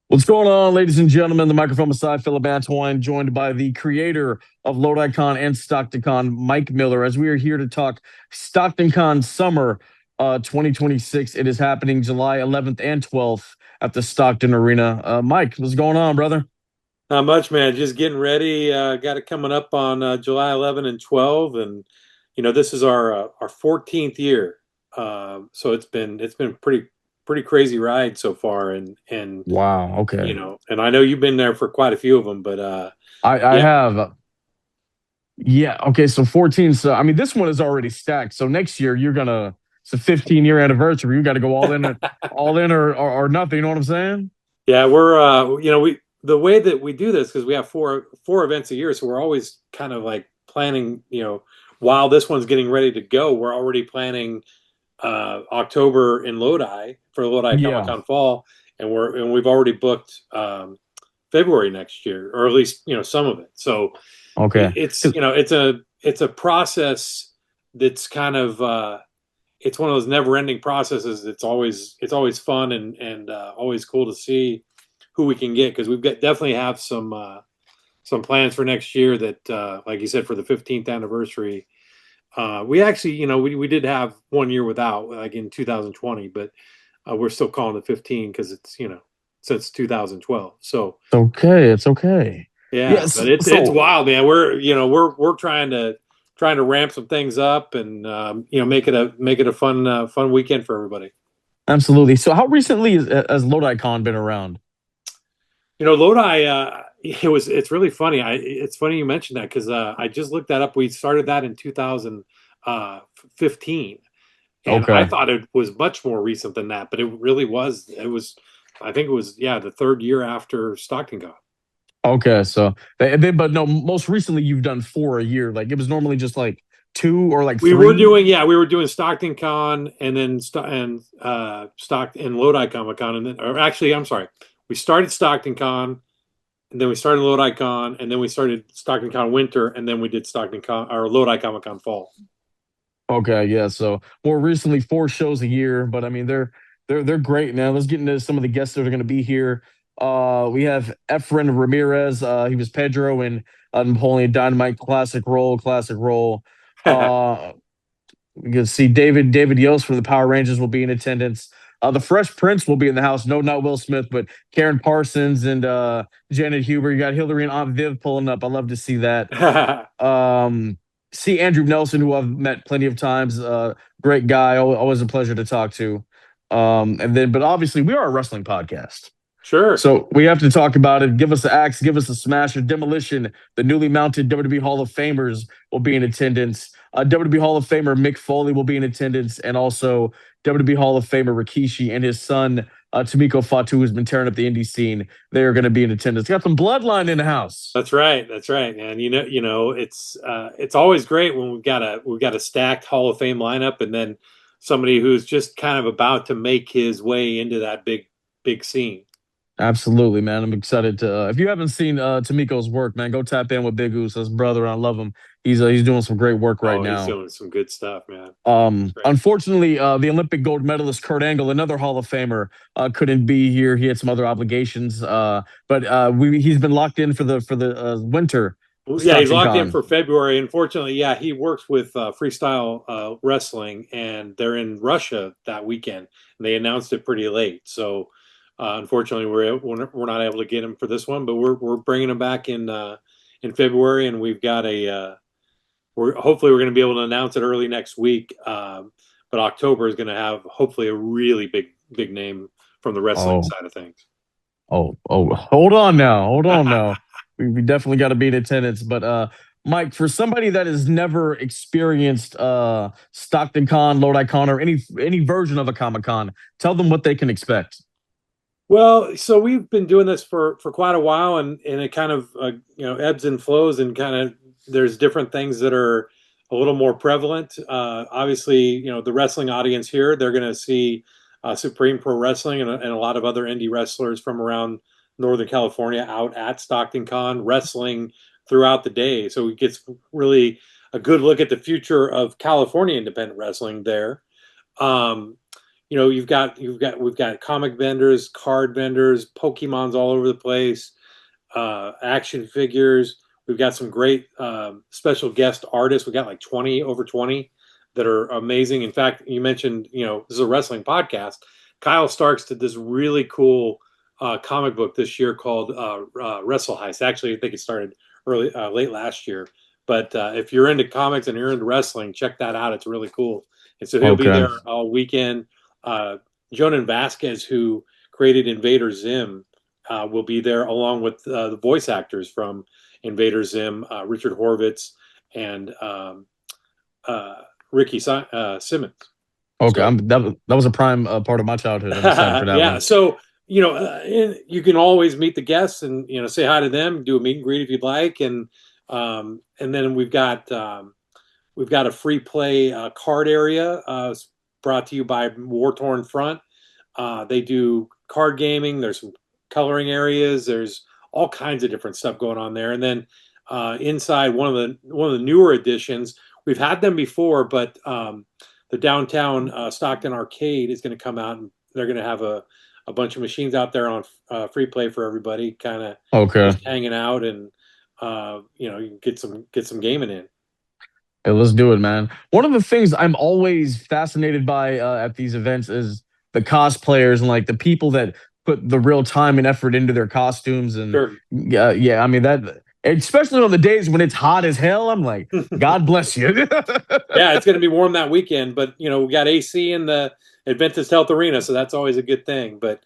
What's going on, ladies and gentlemen? The microphone beside Phillip, joined by the creator of Lodi Con and Stockton Con, Mike Miller, as we are here to talk Stockton Con Summer 2026. It is happening July 11th and 12th at the Stockton Arena. Mike, what's going on, brother? Not much, man. Just getting ready. Got it coming up on July 11 and 12, and this is our 14th year. So it's been pretty crazy ride so far, and Wow. Okay. and I know you've been there for quite a few of them, but I yeah, have. Yeah. Okay. So 14. So, I mean, this one is already stacked. So next year, it's a 15-year anniversary. You got to go all in or nothing. You know what I'm saying? yeah, we're we the way that we do this because we have four events a year, so we're always kind of like planning. While this one's getting ready to go, we're already planning October in Lodi for Lodi Comic Yeah. Con Fall, and we've already booked February next year, or at least some of it. So Okay. it's a process that's kind of it's one of those never-ending processes. It's always fun and always cool to see who we can get because we've got definitely have some plans for next year that like you said for the 15th anniversary. We actually, we did have one year without, like in 2020, but we're still calling it 15 because it's, since 2012. So It's okay. It's okay. yeah, Yes. but it's So wild, man. We're trying to ramp some things up and make it a fun weekend for everybody. absolutely. So how recently has Lodi Con been around? Lodi, it's really funny. It's funny you mentioned that because I just looked that up. We started that in 2015. And I Okay. thought it was much more recent than that, but it really was. I think it was, yeah, the third year after Stockton got. Okay. So but no, most recently you've done four a year. Like it was normally just like two or like three. We were doing Stockton Con and then Stock and Lodi Comic Con, and then, or actually, I'm sorry, we started Stockton Con, and then we started Lodi Con, and then we started Stockton Con Winter, and then we did Stockton Con or Lodi Comic Con Fall. Okay, yeah. So more recently, four shows a year, but I mean they're great, man. Let's get into some of the guests that are going to be here. We have Efren Ramirez. He was Pedro in Napoleon Dynamite. Classic role, classic role. Uh, we can see David Yost from the Power Rangers will be in attendance. The Fresh Prince will be in the house. No, not Will Smith, but Karen Parsons and Janet Huber. You got Hillary and Aunt Viv pulling up. I love to see that. Um, See Andrew Nelson, who I've met plenty of times. Great guy, always a pleasure to talk to. But obviously, we are a wrestling podcast, Sure. so we have to talk about it. Give us the axe, give us a smasher, demolition. The newly mounted WWE Hall of Famers will be in attendance. WWE Hall of Famer Mick Foley will be in attendance, and also WWE Hall of Famer Rikishi and his son Tamiko Fatu, who's been tearing up the indie scene. They are going to be in attendance. Got some bloodline in the house. That's right. That's right, man. It's always great when we've got a stacked Hall of Fame lineup, and then somebody who's just kind of about to make his way into that big scene. Absolutely, man. I'm excited to. If you haven't seen Tamiko's work, man, go tap in with Big Goose, his brother. I love him. He's doing some great work right Oh, he's now. doing some good stuff, man. It's great. Unfortunately, the Olympic gold medalist Kurt Angle, another Hall of Famer, couldn't be here. He had some other obligations, he's been locked in for the winter Well, yeah, he's Stockton locked in Con. for February. Unfortunately, yeah, he works with freestyle wrestling, and they're in Russia that weekend. And they announced it pretty late, so unfortunately, we're not able to get him for this one. But we're bringing him back in February, and we've got we're going to be able to announce it early next week. But October is going to have hopefully a really big name from the wrestling Oh, side of things. hold on now, hold on now. We definitely got to be in attendance, but Mike, for somebody that has never experienced Stockton Con, Lodi Con, or any version of a Comic Con, tell them what they can expect. Well, so we've been doing this for quite a while, and it kind of ebbs and flows, and kind of there's different things that are a little more prevalent. Obviously, the wrestling audience here, they're going to see Supreme Pro Wrestling and a lot of other indie wrestlers from around Northern California out at Stockton Con wrestling throughout the day. So it gets really a good look at the future of California independent wrestling there. Um, we've got comic vendors, card vendors, Pokemons all over the place, action figures. We've got some great special guest artists. We got like 20 that are amazing. In fact, you mentioned, this is a wrestling podcast. Kyle Starks did this really cool comic book this year called Wrestle Heist. Actually, I think it started late last year. But if you're into comics and you're into wrestling, check that out. It's really cool. And so he'll be Okay. there all weekend. Jonan Vasquez, who created Invader Zim, will be there along with the voice actors from Invader Zim, Richard Horvitz and Ricky Simmons. Okay. So That was a prime part of my childhood. I'm excited for that yeah, one. so you can always meet the guests and say hi to them, do a meet and greet if you'd like, and then we've got a free play card area brought to you by War Torn Front. They do card gaming. There's some coloring areas. There's all kinds of different stuff going on there. And then inside one of the newer additions, we've had them before, but the downtown Stockton Arcade is going to come out, and they're going to have a bunch of machines out there on free play for everybody, kind of Okay. just hanging out, and you can get some gaming in. Hey, let's do it, man. One of the things I'm always fascinated by at these events is the cosplayers and like the people that put the real time and effort into their costumes. And Sure. yeah, I mean that, especially on the days when it's hot as hell. I'm like, God bless you. Yeah, it's going to be warm that weekend, but we got AC in the Adventist Health Arena, so that's always a good thing. But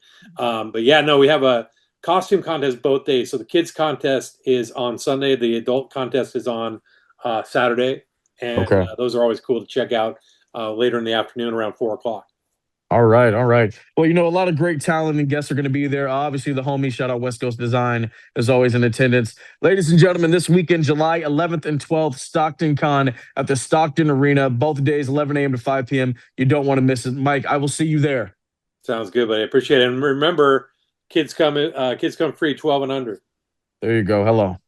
yeah, no, we have a costume contest both days. So the kids contest is on Sunday, the adult contest is on Saturday, and Okay. those are always cool to check out later in the afternoon around 4 o'clock. All right, all right. Well, a lot of great talent and guests are going to be there. Obviously, the homie, shout out West Coast Design, is always in attendance. Ladies and gentlemen, this weekend, July 11th and 12th, Stockton Con at the Stockton Arena, both days, 11 a.m. to 5 p.m. You don't want to miss it. Mike, I will see you there. Sounds good, buddy. I appreciate it. And remember, kids come free, 12 and under. There you go. Hello.